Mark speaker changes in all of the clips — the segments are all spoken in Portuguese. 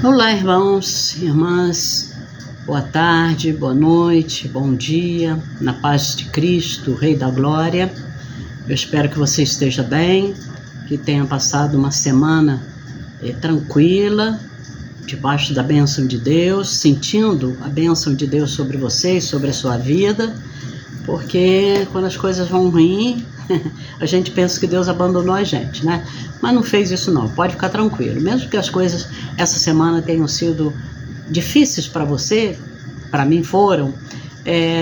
Speaker 1: Olá, irmãos e irmãs, boa tarde, boa noite, bom dia, na paz de Cristo, Rei da Glória. Eu espero que você esteja bem, que tenha passado uma semana tranquila, debaixo da bênção de Deus, sentindo a bênção de Deus sobre você e sobre a sua vida, porque quando as coisas vão ruim, a gente pensa que Deus abandonou a gente, né? Mas não fez isso não, pode ficar tranquilo. Mesmo que as coisas essa semana tenham sido difíceis para você, para mim foram,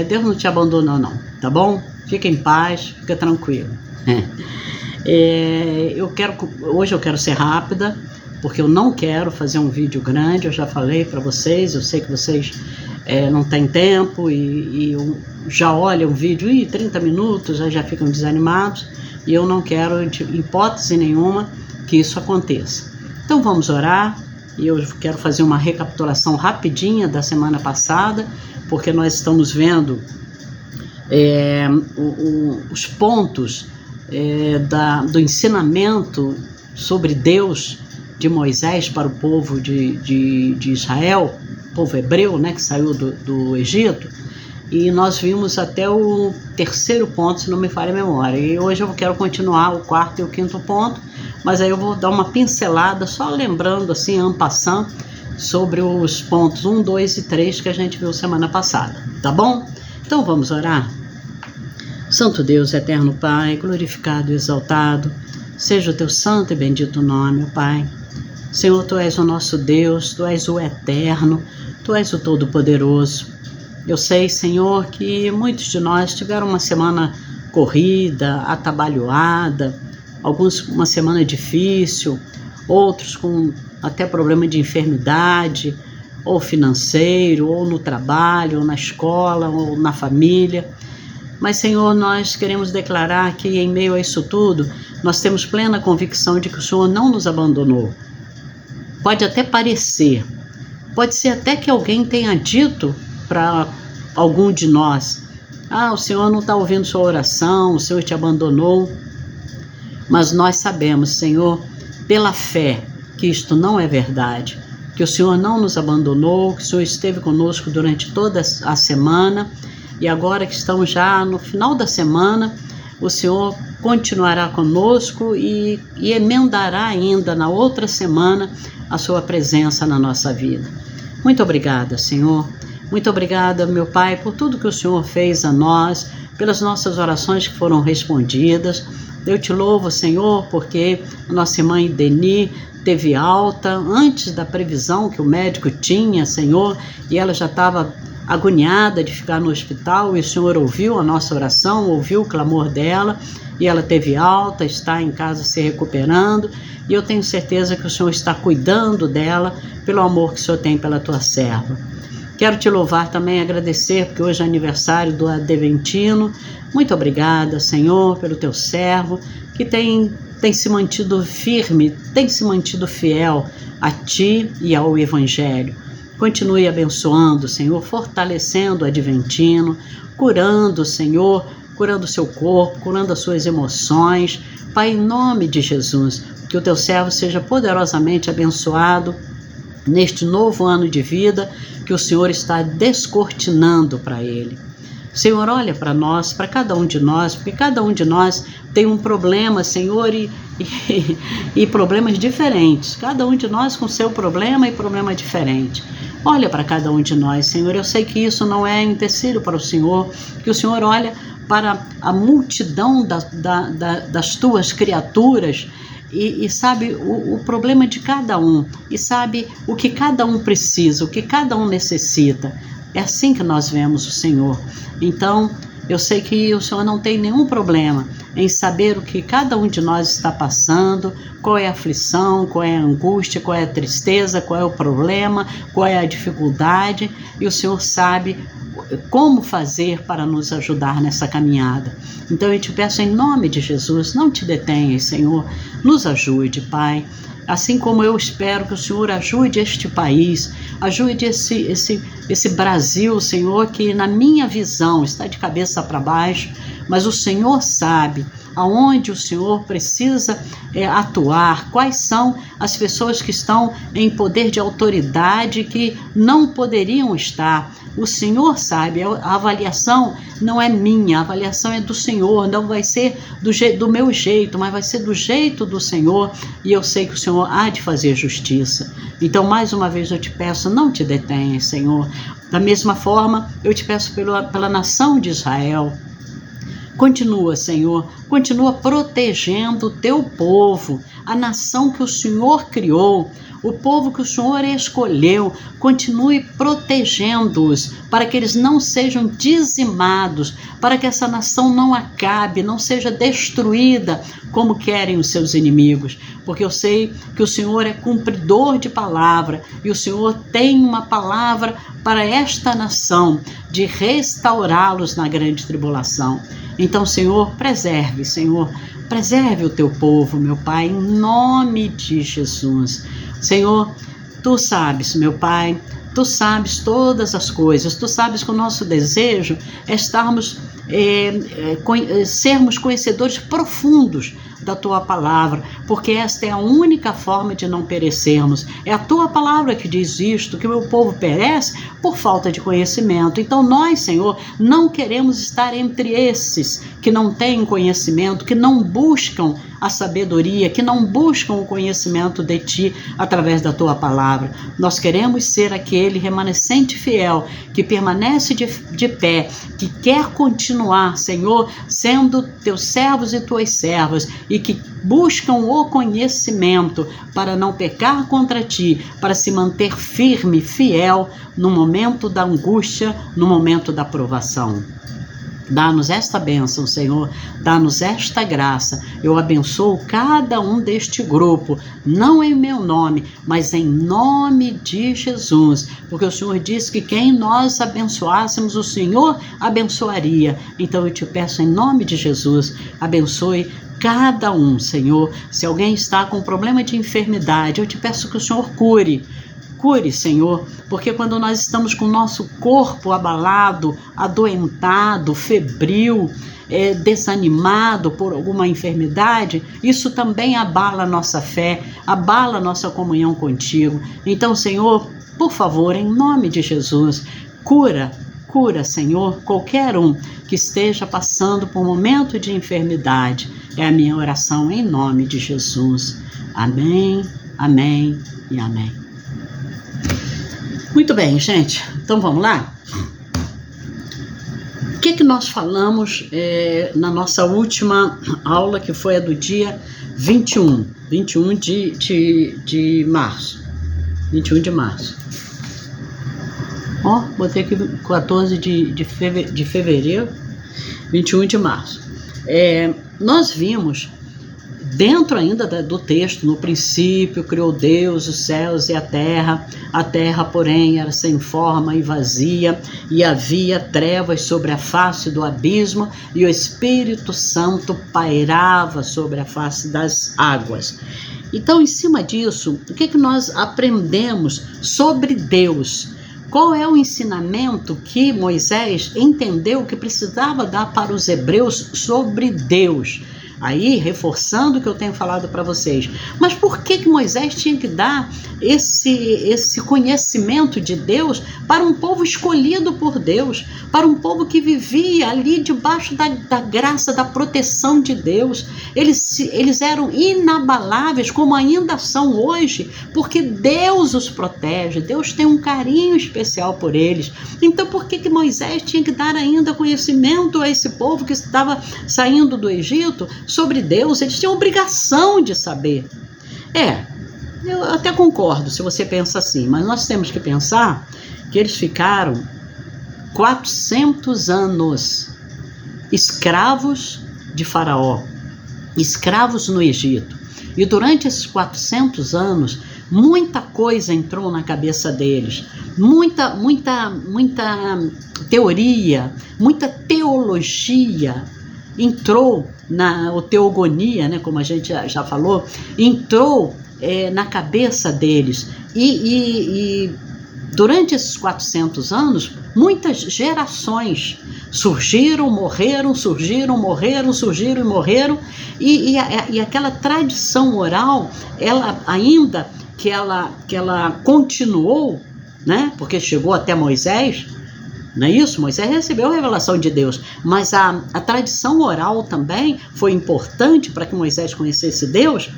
Speaker 1: Deus não te abandonou não, tá bom? Fica em paz, fica tranquilo. Hoje eu quero ser rápida, porque eu não quero fazer um vídeo grande. Eu já falei para vocês, eu sei que vocês não têm tempo e já olham o vídeo e 30 minutos, aí já ficam desanimados, e eu não quero, de hipótese nenhuma, que isso aconteça. Então vamos orar, e eu quero fazer uma recapitulação rapidinha da semana passada, porque nós estamos vendo os pontos do ensinamento sobre Deus de Moisés para o povo de Israel, povo hebreu, né, que saiu do Egito, e nós vimos até o terceiro ponto, se não me falha a memória, e hoje eu quero continuar o quarto e o quinto ponto, mas aí eu vou dar uma pincelada, só lembrando assim, en passant, sobre os pontos 1, 2 e 3 que a gente viu semana passada, tá bom? Então vamos orar? Santo Deus, eterno Pai, glorificado e exaltado, seja o teu santo e bendito nome, Pai. Senhor, Tu és o nosso Deus, Tu és o eterno, Tu és o Todo-Poderoso. Eu sei, Senhor, que muitos de nós tiveram uma semana corrida, atabalhoada, alguns uma semana difícil, outros com até problema de enfermidade, ou financeiro, ou no trabalho, ou na escola, ou na família. Mas, Senhor, nós queremos declarar que em meio a isso tudo, nós temos plena convicção de que o Senhor não nos abandonou. Pode até parecer, pode ser até que alguém tenha dito para algum de nós: o Senhor não está ouvindo sua oração, o Senhor te abandonou. Mas nós sabemos, Senhor, pela fé, que isto não é verdade, que o Senhor não nos abandonou, que o Senhor esteve conosco durante toda a semana, e agora que estamos já no final da semana, o Senhor continuará conosco e emendará ainda na outra semana a sua presença na nossa vida. Muito obrigada, Senhor. Muito obrigada, meu Pai, por tudo que o Senhor fez a nós, pelas nossas orações que foram respondidas. Eu te louvo, Senhor, porque a nossa mãe Deni teve alta antes da previsão que o médico tinha, Senhor, e ela já estava agoniada de ficar no hospital, e o Senhor ouviu a nossa oração, ouviu o clamor dela, e ela teve alta, está em casa se recuperando, e eu tenho certeza que o Senhor está cuidando dela pelo amor que o Senhor tem pela tua serva. Quero te louvar também, agradecer, porque hoje é aniversário do Adventino. Muito obrigada, Senhor, pelo teu servo, que tem se mantido firme, tem se mantido fiel a ti e ao Evangelho. Continue abençoando, Senhor, fortalecendo o Adventino, curando, Senhor, curando o seu corpo, curando as suas emoções. Pai, em nome de Jesus, que o teu servo seja poderosamente abençoado neste novo ano de vida que o Senhor está descortinando para ele. Senhor, olha para nós, para cada um de nós, porque cada um de nós tem um problema, Senhor, e problemas diferentes. Cada um de nós com seu problema e problema diferente. Olha para cada um de nós, Senhor. Eu sei que isso não é empecilho para o Senhor, que o Senhor olha para a multidão das tuas criaturas e sabe o problema de cada um, e sabe o que cada um precisa, o que cada um necessita. É assim que nós vemos o Senhor. Então, eu sei que o Senhor não tem nenhum problema em saber o que cada um de nós está passando, qual é a aflição, qual é a angústia, qual é a tristeza, qual é o problema, qual é a dificuldade, e o Senhor sabe como fazer para nos ajudar nessa caminhada. Então eu te peço em nome de Jesus, não te detenhas, Senhor, nos ajude, Pai. Assim como eu espero que o Senhor ajude este país, ajude esse Brasil, Senhor, que na minha visão está de cabeça para baixo, mas o Senhor sabe aonde o Senhor precisa atuar, quais são as pessoas que estão em poder de autoridade que não poderiam estar. O Senhor sabe, a avaliação não é minha, a avaliação é do Senhor, não vai ser do meu jeito, mas vai ser do jeito do Senhor, e eu sei que o Senhor há de fazer justiça. Então, mais uma vez eu te peço, não te detenhas, Senhor. Da mesma forma, eu te peço pela nação de Israel. Continua, Senhor, continua protegendo o teu povo, a nação que o Senhor criou, o povo que o Senhor escolheu. Continue protegendo-os para que eles não sejam dizimados, para que essa nação não acabe, não seja destruída como querem os seus inimigos, porque eu sei que o Senhor é cumpridor de palavra e o Senhor tem uma palavra para esta nação de restaurá-los na grande tribulação. Então, Senhor, preserve o teu povo, meu Pai, em nome de Jesus. Senhor, tu sabes, meu Pai, tu sabes todas as coisas, tu sabes que o nosso desejo é sermos conhecedores profundos da tua palavra, porque esta é a única forma de não perecermos. É a tua palavra que diz isto, que o meu povo perece por falta de conhecimento. Então nós, Senhor, não queremos estar entre esses que não têm conhecimento, que não buscam a sabedoria, que não buscam o conhecimento de ti através da tua palavra. Nós queremos ser aquele remanescente fiel que permanece de pé, que quer continuar, Senhor, sendo teus servos e tuas servas, e que buscam o conhecimento para não pecar contra ti, para se manter firme, fiel no momento da angústia, no momento da provação. Dá-nos esta bênção, Senhor, dá-nos esta graça. Eu abençoo cada um deste grupo, não em meu nome, mas em nome de Jesus, porque o Senhor disse que quem nós abençoássemos, o Senhor abençoaria. Então eu te peço em nome de Jesus, abençoe cada um, Senhor. Se alguém está com problema de enfermidade, eu te peço que o Senhor cure, Senhor, porque quando nós estamos com o nosso corpo abalado, adoentado, febril, desanimado por alguma enfermidade, isso também abala a nossa fé, abala a nossa comunhão contigo. Então, Senhor, por favor, em nome de Jesus, cura, Senhor, qualquer um que esteja passando por um momento de enfermidade. É a minha oração em nome de Jesus. Amém, amém e amém. Muito bem, gente. Então vamos lá? O que nós falamos na nossa última aula, que foi a do dia 21 de março. 21 de março. Ó, botei aqui 14 de fevereiro, 21 de março. Nós vimos, dentro ainda do texto, no princípio criou Deus os céus e a terra, porém, era sem forma e vazia, e havia trevas sobre a face do abismo, e o Espírito Santo pairava sobre a face das águas. Então, em cima disso, o que nós aprendemos sobre Deus? Qual é o ensinamento que Moisés entendeu que precisava dar para os hebreus sobre Deus? Aí, reforçando o que eu tenho falado para vocês. Mas por que Moisés tinha que dar esse conhecimento de Deus para um povo escolhido por Deus, para um povo que vivia ali debaixo da graça, da proteção de Deus? Eles eram inabaláveis, como ainda são hoje, porque Deus os protege, Deus tem um carinho especial por eles. Então por que Moisés tinha que dar ainda conhecimento a esse povo que estava saindo do Egito sobre Deus? Eles tinham obrigação de saber. Eu até concordo se você pensa assim, mas nós temos que pensar que eles ficaram 400 anos escravos de Faraó, escravos no Egito. E durante esses 400 anos, muita coisa entrou na cabeça deles, muita teoria, muita teologia entrou na teogonia, né, como a gente já falou, entrou na cabeça deles, e durante esses 400 anos, muitas gerações surgiram, morreram, surgiram, morreram, surgiram e morreram, e aquela tradição oral, ela ainda que ela continuou, né? Porque chegou até Moisés, não é isso? Moisés recebeu a revelação de Deus, mas a tradição oral também foi importante para que Moisés conhecesse Deus.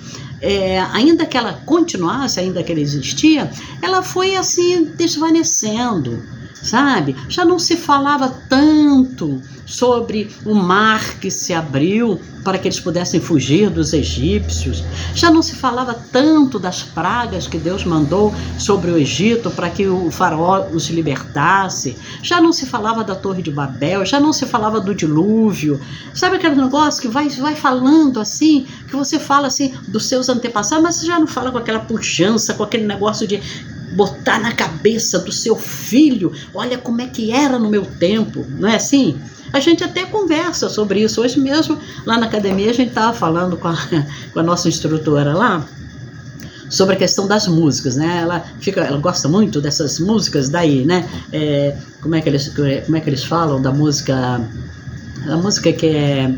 Speaker 1: Ainda que ela continuasse, ainda que ela existia, ela foi assim desvanecendo, sabe? Já não se falava tanto sobre o mar que se abriu para que eles pudessem fugir dos egípcios. Já não se falava tanto das pragas que Deus mandou sobre o Egito para que o faraó os libertasse. Já não se falava da Torre de Babel, já não se falava do dilúvio. Sabe aquele negócio que vai falando assim, que você fala assim dos seus antepassados, mas você já não fala com aquela pujança, com aquele negócio de botar na cabeça do seu filho, olha como é que era no meu tempo, não é assim? A gente até conversa sobre isso. Hoje mesmo, lá na academia, a gente estava falando com a nossa instrutora lá, sobre a questão das músicas, né? Ela gosta muito dessas músicas daí, né? Como é que eles falam da música? A música que é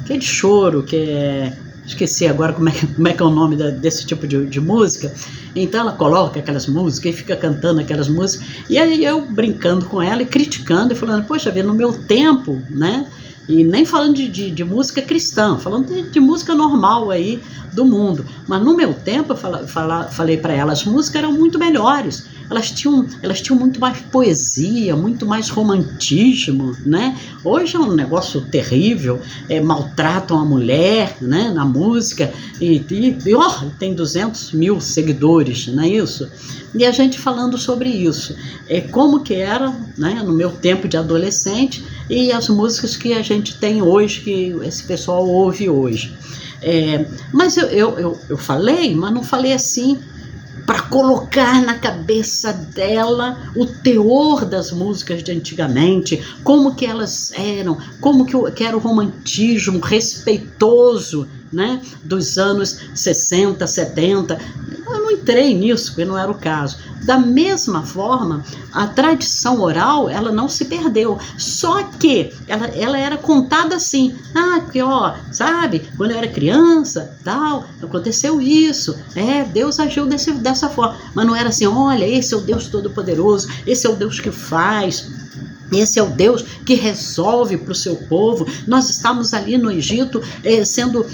Speaker 1: de choro, que é... Esqueci agora como é que é o nome desse tipo de música. Então ela coloca aquelas músicas e fica cantando aquelas músicas. E aí eu brincando com ela e criticando e falando, poxa vida, no meu tempo, né? E nem falando de música cristã, falando de música normal aí do mundo. Mas no meu tempo eu falei para ela, as músicas eram muito melhores. Elas tinham muito mais poesia, muito mais romantismo, né? Hoje é um negócio terrível, maltratam a mulher, né, na música, e tem 200 mil seguidores, não é isso? E a gente falando sobre isso, como que era, né, no meu tempo de adolescente, e as músicas que a gente tem hoje, que esse pessoal ouve hoje. Mas eu falei, mas não falei assim para colocar na cabeça dela o teor das músicas de antigamente, como que elas eram, como que era o romantismo respeitoso, né, dos anos 60, 70. Eu não entrei nisso, porque não era o caso. Da mesma forma, a tradição oral, ela não se perdeu, só que ela era contada assim, porque sabe, quando eu era criança, tal, aconteceu isso, Deus agiu dessa forma, mas não era assim, olha, esse é o Deus Todo-Poderoso, esse é o Deus que faz, esse é o Deus que resolve para o seu povo. Nós estávamos ali no Egito sendo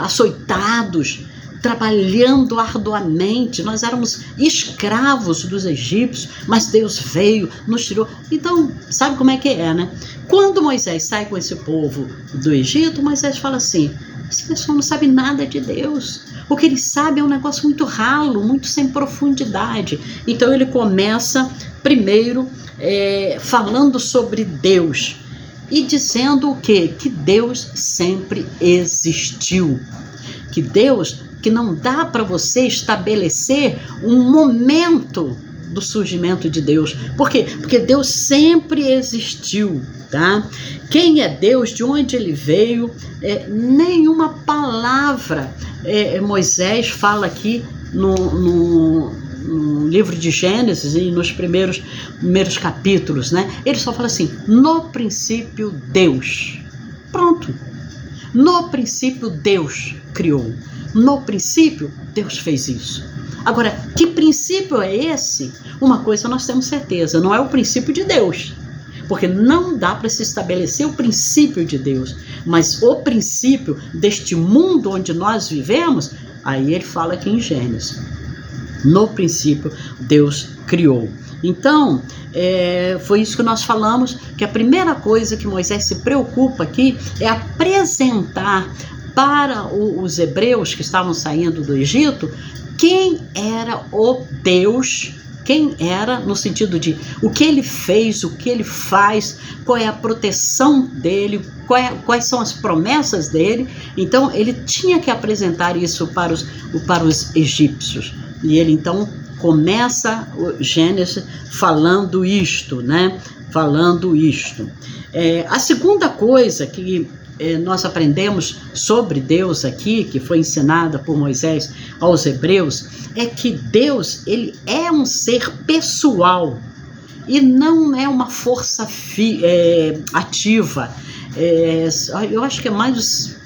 Speaker 1: açoitados, trabalhando arduamente, nós éramos escravos dos egípcios, mas Deus veio, nos tirou. Então, sabe como é que é, né? Quando Moisés sai com esse povo do Egito, Moisés fala assim, esse pessoal não sabe nada de Deus, o que eles sabem é um negócio muito ralo, muito sem profundidade. Então ele começa primeiro falando sobre Deus e dizendo o quê? Que Deus sempre existiu, que não dá para você estabelecer um momento do surgimento de Deus. Por quê? Porque Deus sempre existiu, tá? Quem é Deus, de onde ele veio, nenhuma palavra Moisés fala aqui no livro de Gênesis e nos primeiros capítulos, né? Ele só fala assim, no princípio Deus. Pronto. No princípio Deus criou. No princípio, Deus fez isso. Agora, que princípio é esse? Uma coisa nós temos certeza, não é o princípio de Deus, porque não dá para se estabelecer o princípio de Deus, mas o princípio deste mundo onde nós vivemos, aí ele fala aqui em Gênesis. No princípio, Deus criou. Então, foi isso que nós falamos, que a primeira coisa que Moisés se preocupa aqui é apresentar para os hebreus que estavam saindo do Egito, quem era o Deus, quem era no sentido de o que ele fez, o que ele faz, qual é a proteção dele, quais são as promessas dele. Então ele tinha que apresentar isso para os egípcios. E ele então começa o Gênesis falando isto, né? Falando isto. A segunda coisa que nós aprendemos sobre Deus aqui, que foi ensinada por Moisés aos hebreus, é que Deus, ele é um ser pessoal e não é uma força ativa. Eu acho que é mais...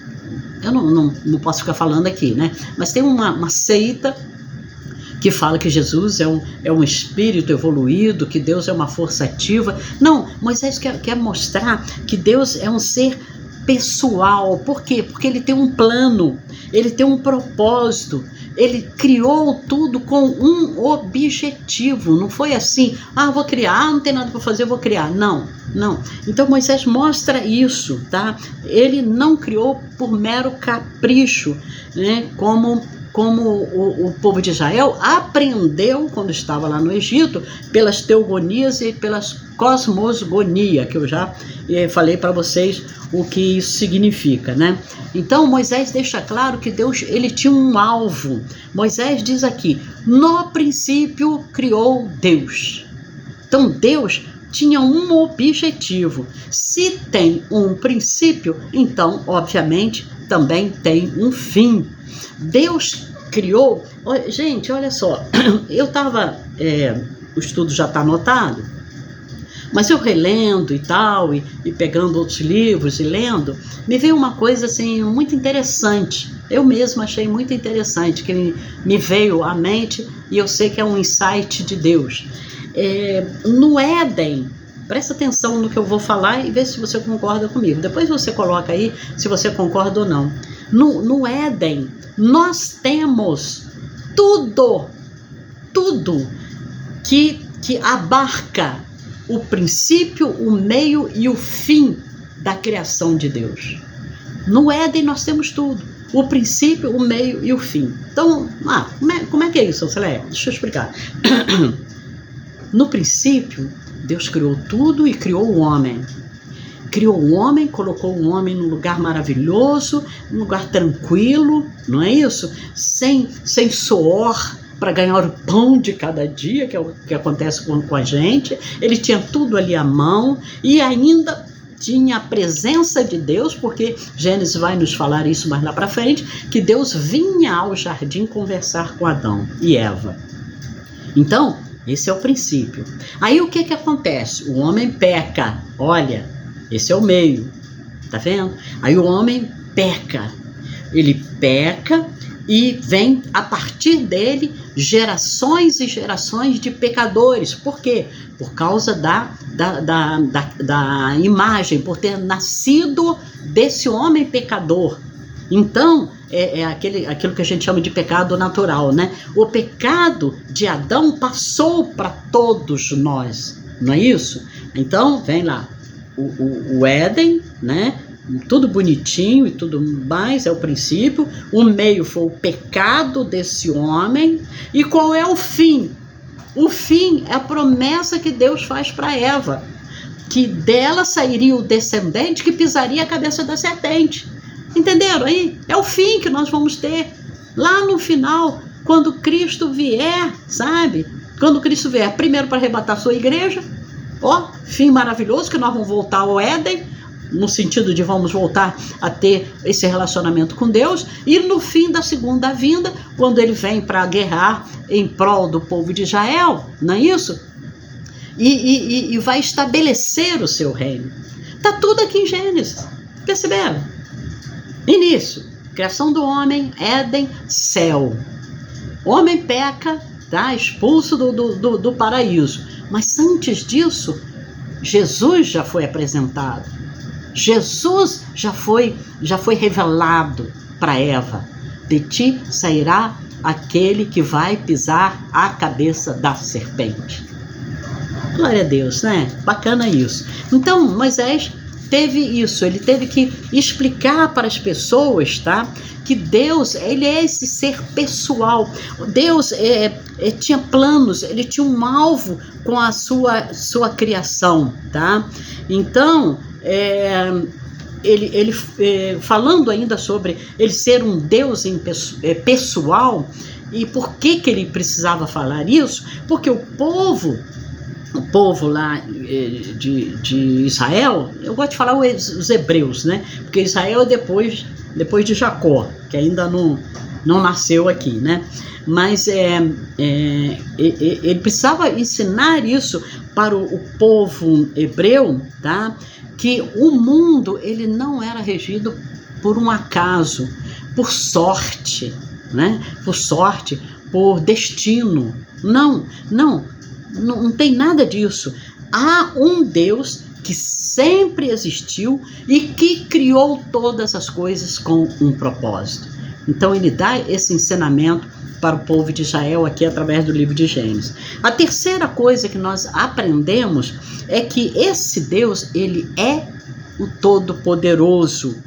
Speaker 1: Eu não posso ficar falando aqui, né? Mas tem uma seita que fala que Jesus é um espírito evoluído, que Deus é uma força ativa. Não, Moisés quer mostrar que Deus é um ser pessoal. Por quê? Porque ele tem um plano, ele tem um propósito, ele criou tudo com um objetivo. Não foi assim, vou criar, não tem nada para fazer, eu vou criar. Não. Então Moisés mostra isso, tá? Ele não criou por mero capricho, né? Como o povo de Israel aprendeu quando estava lá no Egito, pelas teogonias e pelas cosmogonia, que eu já falei para vocês o que isso significa, né? Então Moisés deixa claro que Deus, ele tinha um alvo. Moisés diz aqui: no princípio criou Deus. Então Deus tinha um objetivo. Se tem um princípio, então obviamente também tem um fim. Deus criou... Gente, olha só, eu estava... o estudo já está anotado, mas eu relendo e tal, e pegando outros livros e lendo, me veio uma coisa assim muito interessante. Eu mesma achei muito interessante, que me veio à mente, e eu sei que é um insight de Deus. No Éden, presta atenção no que eu vou falar e vê se você concorda comigo. Depois você coloca aí se você concorda ou não. No Éden, nós temos tudo que abarca o princípio, o meio e o fim da criação de Deus. No Éden nós temos tudo, o princípio, o meio e o fim. Então, como é que é isso, Celé? Deixa eu explicar. No princípio, Deus criou tudo e criou o homem. Criou o homem, colocou o homem num lugar maravilhoso, num lugar tranquilo, não é isso? Sem suor, para ganhar o pão de cada dia, que é o que acontece com a gente. Ele tinha tudo ali à mão e ainda tinha a presença de Deus, porque Gênesis vai nos falar isso mais lá para frente, que Deus vinha ao jardim conversar com Adão e Eva. Então, esse é o princípio. Aí o que acontece? O homem peca. Olha, esse é o meio, tá vendo? Aí o homem peca. Ele peca e vem a partir dele gerações e gerações de pecadores. Por quê? Por causa da imagem, por ter nascido desse homem pecador. Então, aquilo que a gente chama de pecado natural, né? O pecado de Adão passou para todos nós, não é isso? Então, vem lá, o Éden, né? Tudo bonitinho e tudo mais, é o princípio. O meio foi o pecado desse homem. E qual é o fim? O fim é a promessa que Deus faz para Eva, que dela sairia o descendente que pisaria a cabeça da serpente. Entenderam aí? É o fim que nós vamos ter lá no final, quando Cristo vier, sabe? Quando Cristo vier, primeiro para arrebatar a sua igreja, fim maravilhoso, que nós vamos voltar ao Éden, no sentido de vamos voltar a ter esse relacionamento com Deus, e no fim da segunda vinda, quando ele vem para guerrear em prol do povo de Israel, não é isso? E vai estabelecer o seu reino. Está tudo aqui em Gênesis, perceberam? Início, criação do homem, Éden, céu. Homem peca, tá? Expulso do paraíso. Mas antes disso, Jesus já foi apresentado. Jesus já foi revelado para Eva. De ti sairá aquele que vai pisar a cabeça da serpente. Glória a Deus, né? Bacana isso. Então, Moisés teve isso, ele teve que explicar para as pessoas, tá? Que Deus, ele é esse ser pessoal. Deus tinha planos, ele tinha um alvo com a sua criação, tá? Então, ele falando ainda sobre ele ser um Deus pessoal, e por que ele precisava falar isso? Porque o povo o povo lá de Israel, eu gosto de falar os hebreus, né? Porque Israel é depois de Jacó, que ainda não nasceu aqui, né? Mas ele precisava ensinar isso para o povo hebreu, tá? Que o mundo ele não era regido por um acaso, por sorte, né? Por sorte, por destino. Não tem nada disso. Há um Deus que sempre existiu e que criou todas as coisas com um propósito. Então ele dá esse ensinamento para o povo de Israel aqui através do livro de Gênesis. A terceira coisa que nós aprendemos é que esse Deus, ele é o Todo-Poderoso,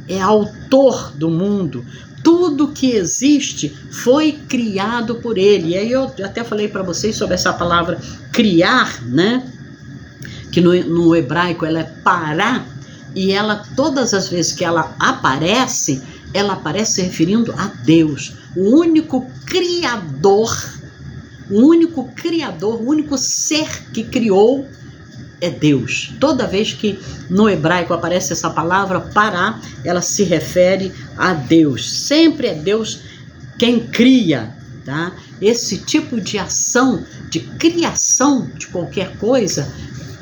Speaker 1: é autor do mundo. Tudo que existe foi criado por ele. E aí eu até falei para vocês sobre essa palavra criar, né? Que no hebraico ela é pará, e ela, todas as vezes que ela aparece se referindo a Deus, o único criador, o único ser que criou é Deus. Toda vez que no hebraico aparece essa palavra pará, ela se refere a Deus. Sempre é Deus quem cria, tá? Esse tipo de ação, de criação de qualquer coisa,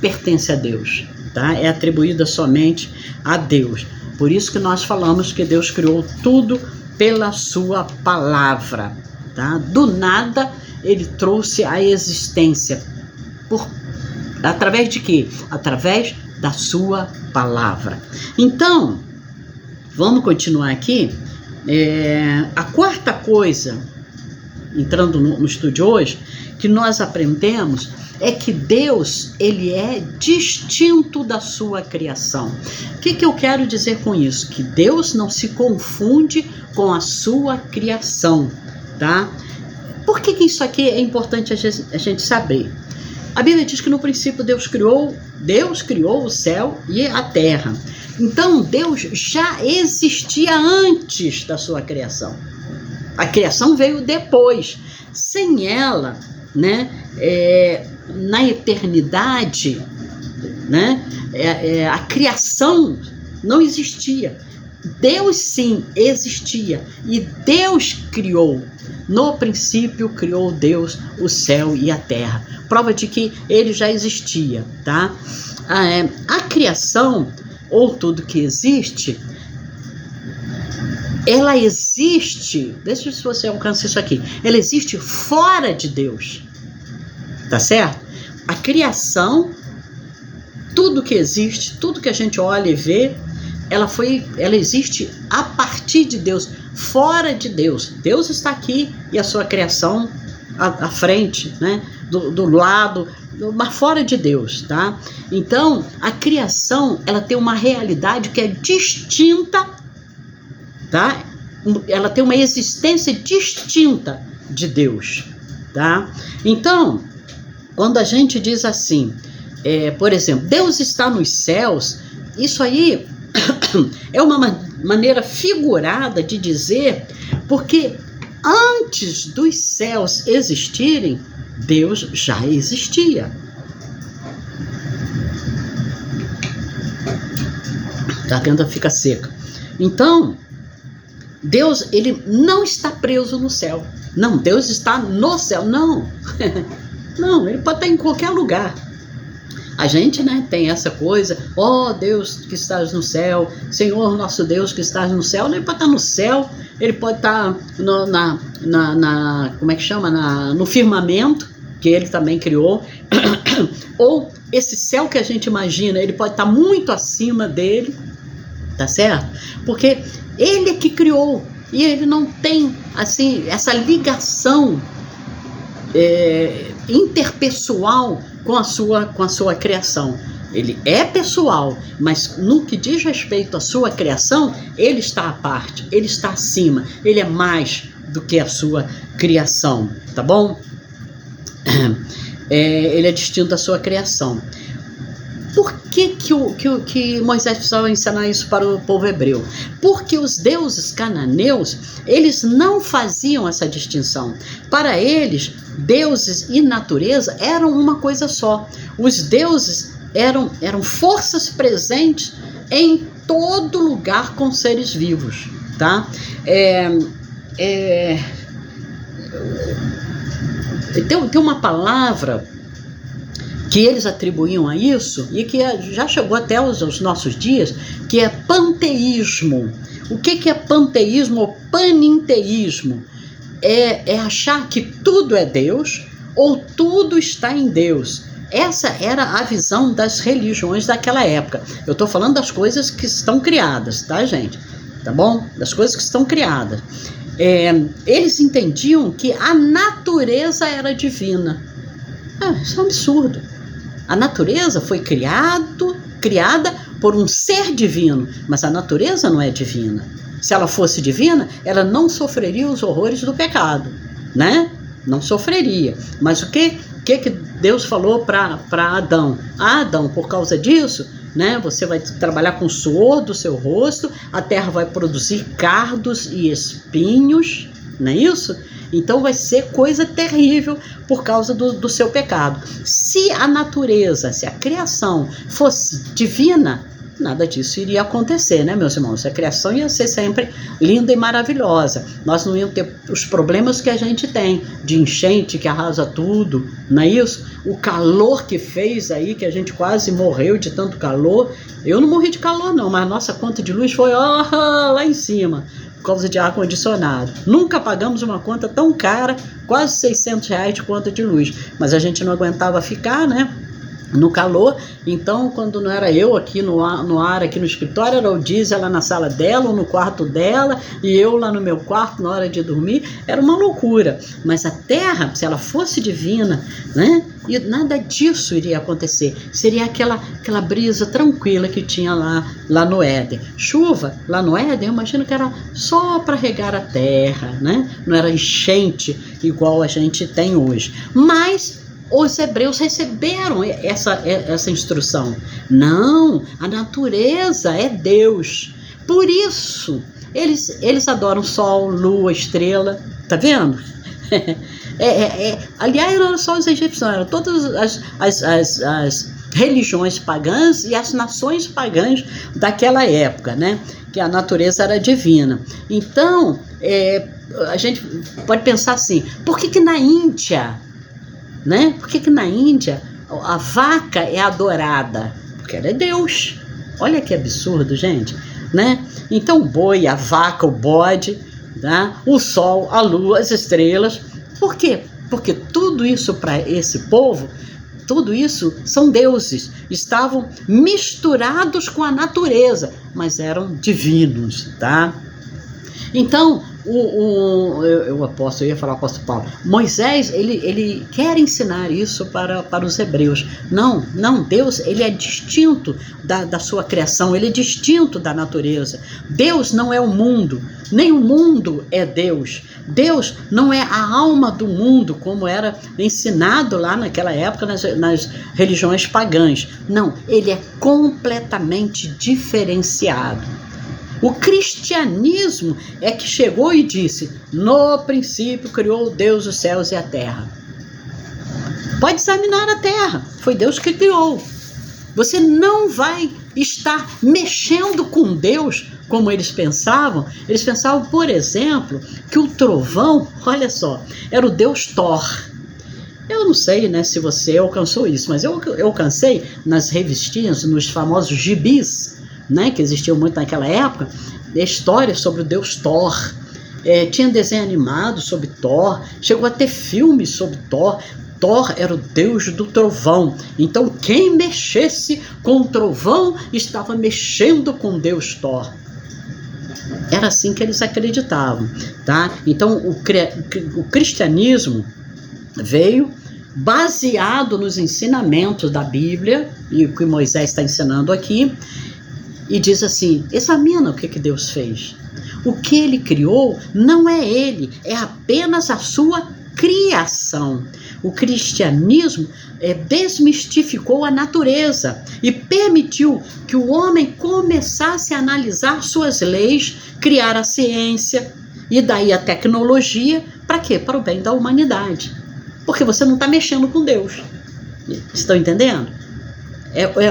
Speaker 1: pertence a Deus, tá? É atribuída somente a Deus. Por isso que nós falamos que Deus criou tudo pela sua palavra, tá? Do nada ele trouxe a existência. Através de quê? Através da sua palavra. Então, vamos continuar aqui. A quarta coisa, entrando no estudo de hoje, que nós aprendemos é que Deus, ele é distinto da sua criação. O que eu quero dizer com isso? Que Deus não se confunde com a sua criação, tá? Por que isso aqui é importante a gente saber? A Bíblia diz que no princípio Deus criou o céu e a terra. Então Deus já existia antes da sua criação. A criação veio depois. Sem ela, né, na eternidade, né, a criação não existia. Deus sim existia e Deus criou. No princípio criou Deus o céu e a terra. Prova de que ele já existia, tá? A criação, ou tudo que existe, ela existe, deixa eu ver se você alcança isso aqui, ela existe fora de Deus, tá certo? A criação, tudo que existe, tudo que a gente olha e vê, ela existe a partir de Deus, fora de Deus. Deus está aqui e a sua criação à frente, né? Do lado, mas fora de Deus, tá? Então, a criação, ela tem uma realidade que é distinta, tá? Ela tem uma existência distinta de Deus, tá? Então, quando a gente diz assim, por exemplo, Deus está nos céus, isso aí é uma maneira figurada de dizer, porque antes dos céus existirem, Deus já existia. A garganta fica seca. Então, Deus, ele não está preso no céu. Não, Deus está no céu. Não. Não, ele pode estar em qualquer lugar. A gente, né, tem essa coisa, Deus que estás no céu, Senhor nosso Deus que estás no céu. Ele pode estar no céu, ele pode estar como é que chama? No firmamento, que ele também criou. Ou esse céu que a gente imagina, ele pode estar muito acima dele, tá certo? Porque ele é que criou, e ele não tem, assim, essa ligação interpessoal com a sua criação. Ele é pessoal, mas no que diz respeito à sua criação, ele está à parte, ele está acima, ele é mais do que a sua criação, tá bom? Ele é distinto da sua criação. Por que Moisés precisava ensinar isso para o povo hebreu? Porque os deuses cananeus, eles não faziam essa distinção. Para eles, deuses e natureza eram uma coisa só. Os deuses eram forças presentes em todo lugar com seres vivos, tá? Tem uma palavra que eles atribuíam a isso e que já chegou até os nossos dias, que é panteísmo. O que é panteísmo ou paninteísmo? É achar que tudo é Deus ou tudo está em Deus. Essa era a visão das religiões daquela época. Eu estou falando das coisas que estão criadas, tá, gente? Tá bom? Das coisas que estão criadas. Eles entendiam que a natureza era divina. Isso é um absurdo. A natureza foi criada por um ser divino, mas a natureza não é divina. Se ela fosse divina, ela não sofreria os horrores do pecado, né? Não sofreria. Mas o que Deus falou para Adão? Adão, por causa disso, né, você vai trabalhar com o suor do seu rosto, a terra vai produzir cardos e espinhos, não é isso? Então vai ser coisa terrível por causa do seu pecado. Se a natureza, se a criação fosse divina, nada disso iria acontecer, né, meus irmãos? A criação ia ser sempre linda e maravilhosa. Nós não íamos ter os problemas que a gente tem, de enchente que arrasa tudo, não é isso? O calor que fez aí, que a gente quase morreu de tanto calor. Eu não morri de calor não, mas nossa conta de luz foi lá em cima, por causa de ar-condicionado. Nunca pagamos uma conta tão cara, quase R$600 de conta de luz, mas a gente não aguentava ficar, né, no calor. Então, quando não era eu aqui no ar, aqui no escritório, era o Dízia lá na sala dela ou no quarto dela, e eu lá no meu quarto na hora de dormir. Era uma loucura. Mas a terra, se ela fosse divina, né, e nada disso iria acontecer. Seria aquela brisa tranquila que tinha lá no Éden. Chuva lá no Éden, eu imagino que era só para regar a terra, né? Não era enchente igual a gente tem hoje. Mas os hebreus receberam essa instrução. Não, a natureza é Deus. Por isso, eles adoram sol, lua, estrela. Tá vendo? Aliás, não eram só os egípcios, eram todas as religiões pagãs e as nações pagãs daquela época, né? Que a natureza era divina. Então, a gente pode pensar assim, por que na Índia, né? Por que na Índia a vaca é adorada? Porque ela é Deus. Olha que absurdo, gente, né? Então o boi, a vaca, o bode, tá? O sol, a lua, as estrelas. Por quê? Porque tudo isso para esse povo, tudo isso são deuses. Estavam misturados com a natureza, mas eram divinos, tá? Então, eu ia falar o apóstolo Paulo, Moisés, ele quer ensinar isso para os hebreus. Não, Deus, ele é distinto da sua criação, ele é distinto da natureza. Deus não é o mundo, nem o mundo é Deus. Deus não é a alma do mundo, como era ensinado lá naquela época nas religiões pagãs. Não, ele é completamente diferenciado. O cristianismo é que chegou e disse, no princípio criou Deus os céus e a terra. Pode examinar a terra, foi Deus que criou. Você não vai estar mexendo com Deus como eles pensavam. Eles pensavam, por exemplo, que o trovão, olha só, era o deus Thor. Eu não sei, né, se você alcançou isso, mas eu alcancei nas revistinhas, nos famosos gibis, né, que existiam muito naquela época, histórias sobre o deus Thor. Tinha desenho animado sobre Thor, chegou a ter filmes sobre Thor. Thor era o deus do trovão. Então quem mexesse com o trovão estava mexendo com o deus Thor. Era assim que eles acreditavam, tá? Então o cristianismo veio baseado nos ensinamentos da Bíblia, e o que Moisés está ensinando aqui, e diz assim, examina o que Deus fez. O que ele criou não é ele, é apenas a sua criação. o cristianismo desmistificou a natureza e permitiu que o homem começasse a analisar suas leis, criar a ciência e daí a tecnologia. Para quê? Para o bem da humanidade. Porque você não está mexendo com Deus. Estão entendendo?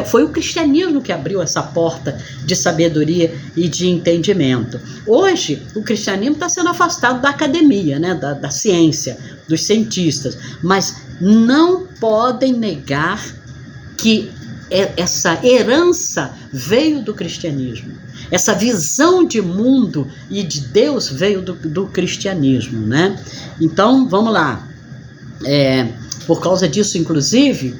Speaker 1: Foi o cristianismo que abriu essa porta de sabedoria e de entendimento. Hoje, o cristianismo está sendo afastado da academia, né? da ciência, dos cientistas, mas não podem negar que essa herança veio do cristianismo. Essa visão de mundo e de Deus veio do cristianismo, né? Então, vamos lá. Por causa disso, inclusive,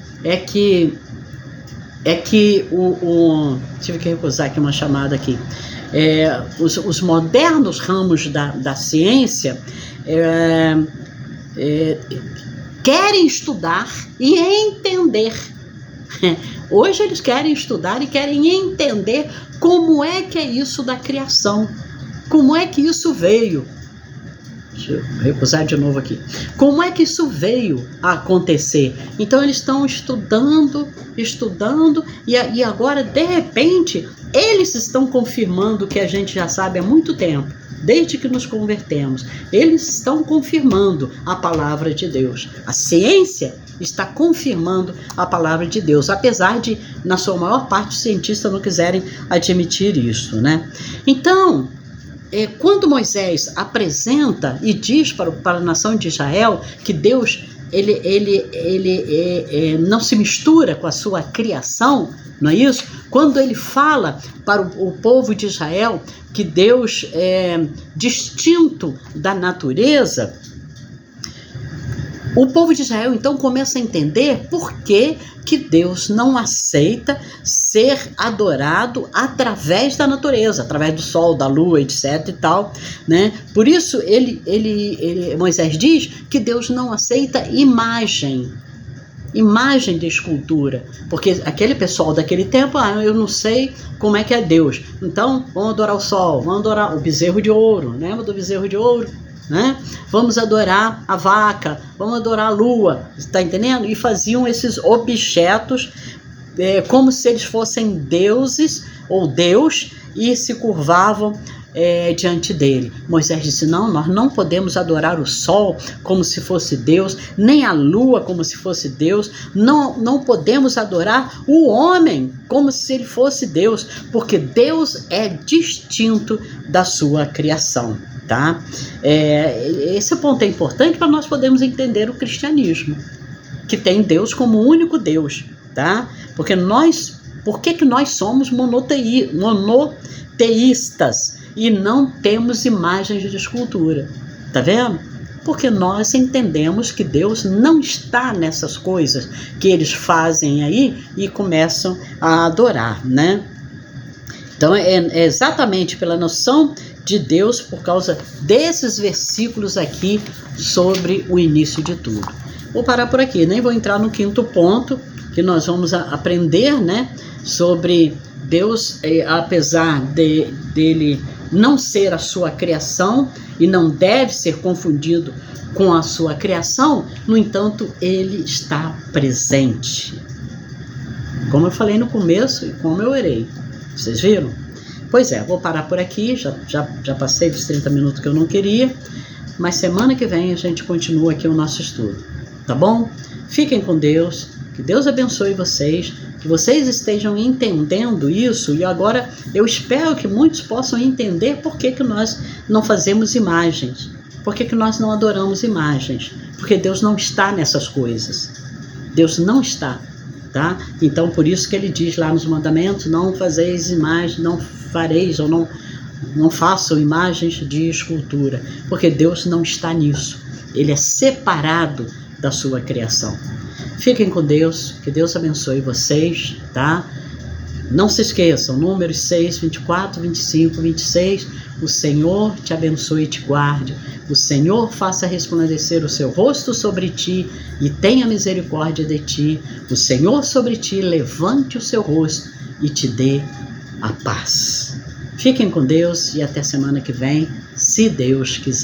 Speaker 1: tive que recusar aqui uma chamada aqui. Os modernos ramos da ciência querem estudar e entender. Hoje eles querem estudar e querem entender como é que é isso da criação, como é que isso veio. Deixa eu recusar de novo aqui. Como é que isso veio a acontecer? Então eles estão estudando, e agora, de repente, eles estão confirmando o que a gente já sabe há muito tempo, desde que nos convertemos. Eles estão confirmando a palavra de Deus. A ciência está confirmando a palavra de Deus, apesar de, na sua maior parte, os cientistas não quiserem admitir isso, né? Então, quando Moisés apresenta e diz para a nação de Israel que Deus ele não se mistura com a sua criação, não é isso? Quando ele fala para o povo de Israel que Deus é distinto da natureza, o povo de Israel então começa a entender por que Deus não aceita ser adorado através da natureza, através do sol, da lua, etc e tal, né? Por isso Moisés diz que Deus não aceita imagem de escultura, porque aquele pessoal daquele tempo, eu não sei como é que é Deus, então vamos adorar o sol, vamos adorar o bezerro de ouro, lembra do bezerro de ouro? Né? Vamos adorar a vaca, vamos adorar a lua, está entendendo? E faziam esses objetos como se eles fossem deuses ou Deus e se curvavam diante dele. Moisés disse: não, nós não podemos adorar o sol como se fosse Deus, nem a lua como se fosse Deus, não podemos adorar o homem como se ele fosse Deus, porque Deus é distinto da sua criação. Tá? Esse ponto é importante para nós podermos entender o cristianismo, que tem Deus como único Deus, tá? Porque por que nós somos monoteístas e não temos imagens de escultura? Tá vendo? Porque nós entendemos que Deus não está nessas coisas que eles fazem aí e começam a adorar, né? Então é exatamente pela noção de Deus, por causa desses versículos aqui sobre o início de tudo. Vou parar por aqui, nem vou entrar no quinto ponto, que nós vamos aprender, né, sobre Deus, apesar dele não ser a sua criação e não deve ser confundido com a sua criação, no entanto, ele está presente. Como eu falei no começo e como eu orei. Vocês viram? Pois vou parar por aqui, já passei dos 30 minutos que eu não queria, mas semana que vem a gente continua aqui o nosso estudo, tá bom? Fiquem com Deus, que Deus abençoe vocês, que vocês estejam entendendo isso, e agora eu espero que muitos possam entender por que nós não fazemos imagens, por que nós não adoramos imagens, porque Deus não está nessas coisas, Deus não está. Tá? Então, por isso que ele diz lá nos mandamentos: não fazeis imagens, não fareis ou não façam imagens de escultura, porque Deus não está nisso. Ele é separado da sua criação. Fiquem com Deus, que Deus abençoe vocês, tá? Não se esqueçam, Números 6, 24, 25, 26, o Senhor te abençoe e te guarde, o Senhor faça resplandecer o seu rosto sobre ti e tenha misericórdia de ti, o Senhor sobre ti levante o seu rosto e te dê a paz. Fiquem com Deus e até semana que vem, se Deus quiser.